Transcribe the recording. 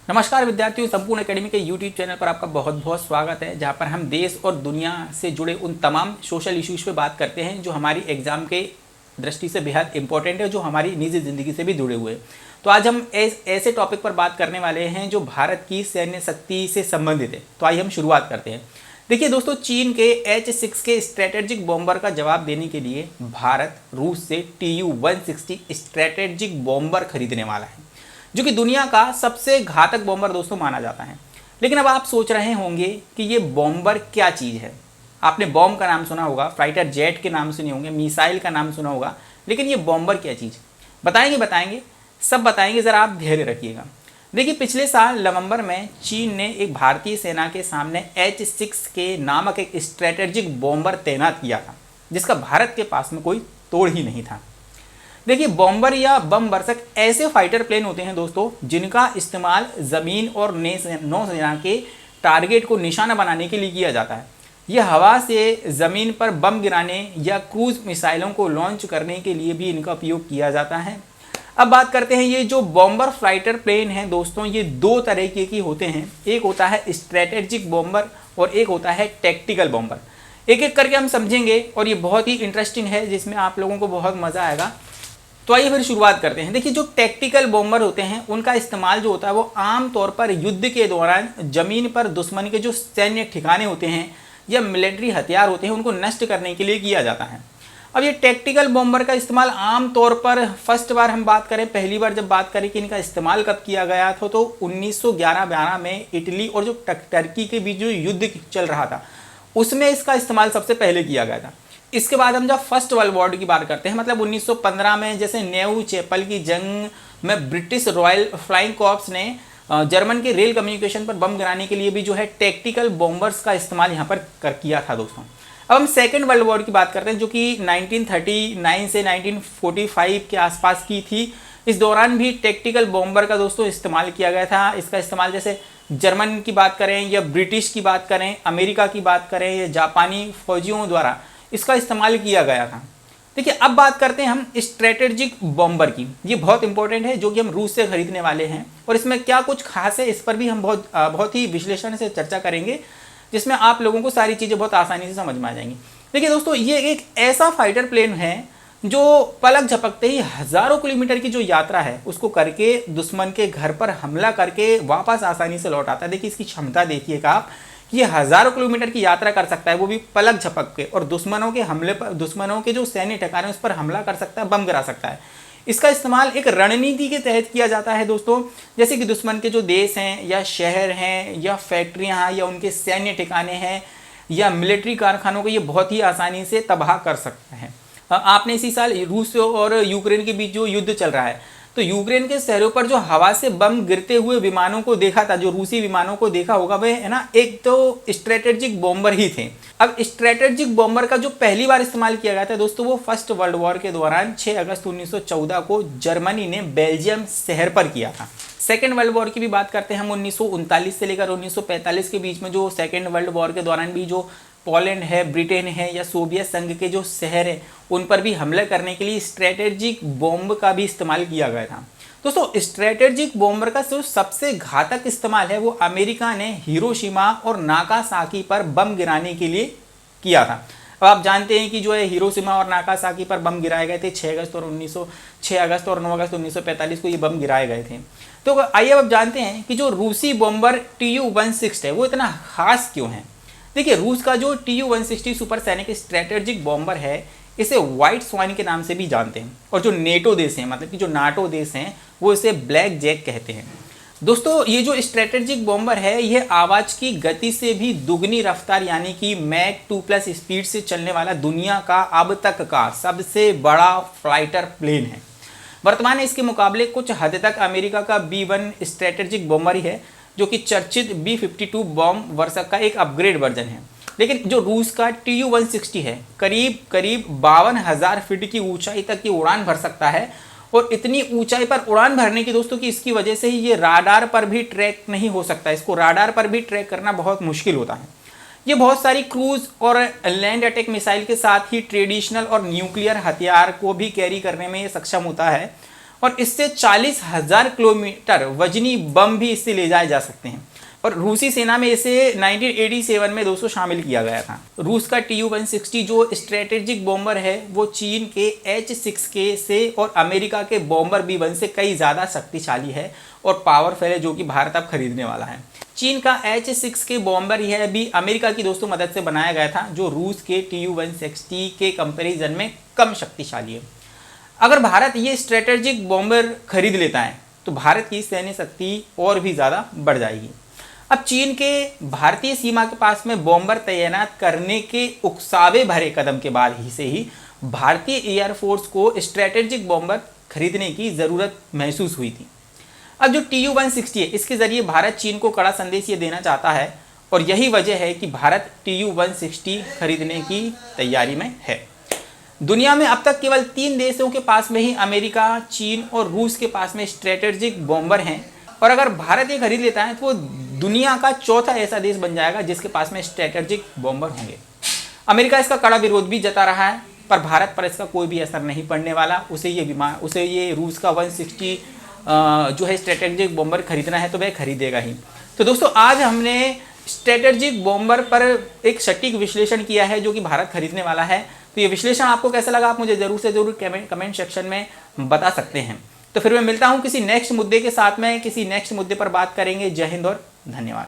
नमस्कार विद्यार्थियों, संपूर्ण एकेडमी के यूट्यूब चैनल पर आपका बहुत बहुत स्वागत है, जहां पर हम देश और दुनिया से जुड़े उन तमाम सोशल इश्यूज़ पे बात करते हैं जो हमारी एग्ज़ाम के दृष्टि से बेहद इंपॉर्टेंट है, जो हमारी निजी ज़िंदगी से भी जुड़े हुए हैं। तो आज हम ऐसे टॉपिक पर बात करने वाले हैं जो भारत की सैन्य शक्ति से संबंधित है। तो आइए हम शुरुआत करते हैं। देखिए दोस्तों, चीन के H-6 के स्ट्रेटेजिक बॉम्बर का जवाब देने के लिए भारत रूस से Tu-160 स्ट्रेटेजिक बॉम्बर खरीदने वाला है, जो कि दुनिया का सबसे घातक बॉम्बर दोस्तों माना जाता है। लेकिन अब आप सोच रहे होंगे कि ये बॉम्बर क्या चीज़ है। आपने बॉम्ब का नाम सुना होगा, फाइटर जेट के नाम सुने होंगे, मिसाइल का नाम सुना होगा, लेकिन ये बॉम्बर क्या चीज़? बताएंगे सब बताएंगे, ज़रा आप धैर्य रखिएगा। देखिए, पिछले साल नवंबर में चीन ने एक भारतीय सेना के सामने H-6 के नामक एक स्ट्रेटेजिक बॉम्बर तैनात किया था, जिसका भारत के पास में कोई तोड़ ही नहीं था। देखिए, बॉम्बर या बम वर्षक ऐसे फाइटर प्लेन होते हैं दोस्तों, जिनका इस्तेमाल ज़मीन और नौसेना के टारगेट को निशाना बनाने के लिए किया जाता है। यह हवा से ज़मीन पर बम गिराने या क्रूज मिसाइलों को लॉन्च करने के लिए भी इनका उपयोग किया जाता है। अब बात करते हैं, ये जो बॉम्बर फाइटर प्लेन हैं दोस्तों, ये दो तरीके की होते हैं। एक होता है स्ट्रेटेजिक बॉम्बर और एक होता है टैक्टिकल बॉम्बर। एक एक करके हम समझेंगे और ये बहुत ही इंटरेस्टिंग है, जिसमें आप लोगों को बहुत मज़ा आएगा। तो आइए फिर शुरुआत करते हैं। देखिए, जो टैक्टिकल बॉम्बर होते हैं उनका इस्तेमाल जो होता है वो आम तौर पर युद्ध के दौरान ज़मीन पर दुश्मन के जो सैन्य ठिकाने होते हैं या मिलिट्री हथियार होते हैं उनको नष्ट करने के लिए किया जाता है। अब ये टैक्टिकल बॉम्बर का इस्तेमाल आम तौर पर पहली बार जब बात करें कि इनका इस्तेमाल कब किया गया था, तो 1911-12 में इटली और जो टर्की के बीच जो युद्ध चल रहा था उसमें इसका इस्तेमाल सबसे पहले किया गया था। इसके बाद हम जब फर्स्ट वर्ल्ड वॉर की बात करते हैं, मतलब 1915 में जैसे न्यू चैपल की जंग में ब्रिटिश रॉयल फ्लाइंग कॉर्प्स ने जर्मन के रेल कम्युनिकेशन पर बम गिराने के लिए भी जो है टैक्टिकल बॉम्बर्स का इस्तेमाल यहाँ पर किया था दोस्तों। अब हम सेकेंड वर्ल्ड वॉर की बात करते हैं, जो कि 1939 से 1945 के आसपास की थी। इस दौरान भी टैक्टिकल बॉम्बर का दोस्तों इस्तेमाल किया गया था। इसका इस्तेमाल जैसे जर्मन की बात करें या ब्रिटिश की बात करें, अमेरिका की बात करें या जापानी फौजियों द्वारा इसका इस्तेमाल किया गया था। देखिए, अब बात करते हैं हम स्ट्रेटेजिक बॉम्बर की। ये बहुत इंपॉर्टेंट है, जो कि हम रूस से खरीदने वाले हैं, और इसमें क्या कुछ खास है इस पर भी हम बहुत ही विश्लेषण से चर्चा करेंगे, जिसमें आप लोगों को सारी चीज़ें बहुत आसानी से समझ में आ जाएंगी। देखिए दोस्तों, ये एक ऐसा फाइटर प्लेन है जो पलक झपकते ही हज़ारों किलोमीटर की जो यात्रा है उसको करके दुश्मन के घर पर हमला करके वापस आसानी से लौट आता है। देखिए, इसकी क्षमता देखिएगा आप, ये हज़ारों किलोमीटर की यात्रा कर सकता है, वो भी पलक झपक के, और दुश्मनों के हमले पर, दुश्मनों के जो सैन्य ठिकाने उस पर हमला कर सकता है, बम गिरा सकता है। इसका इस्तेमाल एक रणनीति के तहत किया जाता है दोस्तों, जैसे कि दुश्मन के जो देश हैं या शहर हैं या फैक्ट्रियां हैं या उनके सैन्य ठिकाने हैं या मिलिट्री कारखानों को ये बहुत ही आसानी से तबाह कर सकता है। आपने इसी साल रूस और यूक्रेन के बीच जो युद्ध चल रहा है, तो यूक्रेन के शहरों पर जो हवा से बम गिरते हुए विमानों को देखा था, जो रूसी विमानों को देखा होगा, वह है ना, एक तो स्ट्रेटेजिक बॉम्बर ही थे। अब स्ट्रेटेजिक बॉम्बर का जो पहली बार इस्तेमाल किया गया था दोस्तों, वो फर्स्ट वर्ल्ड वॉर के दौरान 6 अगस्त 1914 को जर्मनी ने बेल्जियम शहर पर किया था। सेकेंड वर्ल्ड वॉर की भी बात करते हैं हम, 1939 से लेकर 1945 के बीच में जो सेकेंड वर्ल्ड वॉर के दौरान भी जो पोलैंड है, ब्रिटेन है या सोवियत संघ के जो शहर हैं उन पर भी हमले करने के लिए स्ट्रेटेजिक बॉम्ब का भी इस्तेमाल किया गया था। दोस्तों, स्ट्रेटेजिक बॉम्बर का जो सबसे घातक इस्तेमाल है वो अमेरिका ने हिरोशिमा और नागासाकी पर बम गिराने के लिए किया था। अब आप जानते हैं कि जो है हिरोशिमा और नागासाकी पर बम गिराए गए थे 6 अगस्त और 9 अगस्त 1945 को ये बम गिराए गए थे। तो आइए अब जानते हैं कि जो रूसी बॉम्बर Tu-160 है वो इतना खास क्यों है। देखिए, रूस का जो Tu-160 सुपरसैनिक स्ट्रेटेजिक बॉम्बर है, इसे व्हाइट स्वाइन के नाम से भी जानते हैं, और जो नेटो देश हैं, मतलब कि जो नाटो देश हैं, वो इसे ब्लैक जैक कहते हैं। दोस्तों, ये जो स्ट्रेटेजिक बॉम्बर है, यह आवाज़ की गति से भी दुगनी रफ्तार यानी कि मैक 2+ स्पीड से चलने वाला दुनिया का अब तक का सबसे बड़ा फाइटर प्लेन है। वर्तमान में इसके मुकाबले कुछ हद तक अमेरिका का B-1 स्ट्रेटेजिक बॉम्बर ही है, जो कि चर्चित B-52 बॉम्ब वर्षक का एक अपग्रेड वर्जन है। लेकिन जो रूस का Tu-160 है, करीब 52,000 फीट की ऊंचाई तक की उड़ान भर सकता है, और इतनी ऊंचाई पर उड़ान भरने की दोस्तों की इसकी वजह से ही ये राडार पर भी ट्रैक नहीं हो सकता। इसको राडार पर भी ट्रैक करना बहुत मुश्किल होता है। ये बहुत सारी क्रूज और लैंड अटैक मिसाइल के साथ ही ट्रेडिशनल और न्यूक्लियर हथियार को भी कैरी करने में ये सक्षम होता है, और इससे 40,000 किलोमीटर वजनी बम भी इससे ले जाए जा सकते हैं। और रूसी सेना में इसे 1987 में दोस्तों शामिल किया गया था। रूस का Tu-160 जो स्ट्रेटेजिक बॉम्बर है वो चीन के H-6K से और अमेरिका के बॉम्बर B-1 से कई ज़्यादा शक्तिशाली है और पावरफुल है, जो कि भारत अब खरीदने वाला है। चीन का H-6K बॉम्बर यह भी अमेरिका की दोस्तों मदद से बनाया गया था, जो रूस के Tu-160 के कंपेरिजन में कम शक्तिशाली है। अगर भारत ये स्ट्रेटेजिक बॉम्बर खरीद लेता है तो भारत की सैन्य शक्ति और भी ज़्यादा बढ़ जाएगी। अब चीन के भारतीय सीमा के पास में बॉम्बर तैनात करने के उकसावे भरे कदम के बाद ही भारतीय एयरफोर्स को स्ट्रेटेजिक बॉम्बर खरीदने की ज़रूरत महसूस हुई थी। अब जो Tu-160 है, इसके ज़रिए भारत चीन को कड़ा संदेश ये देना चाहता है और यही वजह है कि भारत Tu-160 खरीदने की तैयारी में है। दुनिया में अब तक केवल 3 देशों के पास में ही अमेरिका, चीन और रूस के पास में स्ट्रेटेजिक बॉम्बर हैं, और अगर भारत ये खरीद लेता है तो वो दुनिया का चौथा ऐसा देश बन जाएगा जिसके पास में स्ट्रेटेजिक बॉम्बर होंगे। अमेरिका इसका कड़ा विरोध भी जता रहा है, पर भारत पर इसका कोई भी असर नहीं पड़ने वाला। उसे ये रूस का 160 जो है स्ट्रेटेजिक बॉम्बर खरीदना है तो वह खरीदेगा ही। तो दोस्तों आज हमने स्ट्रेटेजिक बॉम्बर पर एक सटीक विश्लेषण किया है जो कि भारत खरीदने वाला है। तो ये विश्लेषण आपको कैसा लगा आप मुझे ज़रूर से ज़रूर कमेंट सेक्शन में बता सकते हैं। तो फिर मैं मिलता हूँ किसी नेक्स्ट मुद्दे के साथ में, किसी नेक्स्ट मुद्दे पर बात करेंगे। जय हिंद और धन्यवाद।